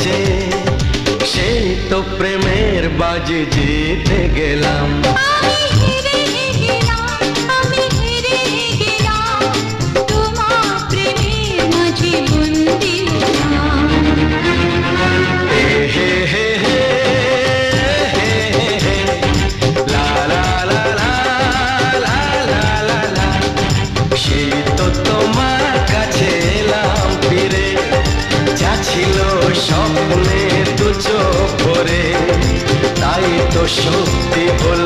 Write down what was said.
কাছে, সেই তো প্রেমের বাজি জিতে গেলাম। আমি হেরে গেলাম, আমি হেরে গেলাম, তোমার প্রেমের মাঝে বন্দী হলাম। হে হে হে হে হে হে, লা লা লা লা লা লা লা লা। সেই তো তোমার কাছে এলাম ফিরে, যা ছিল স্বপ্নে দু চোখ ভরে, তাই তো সত্যি হলো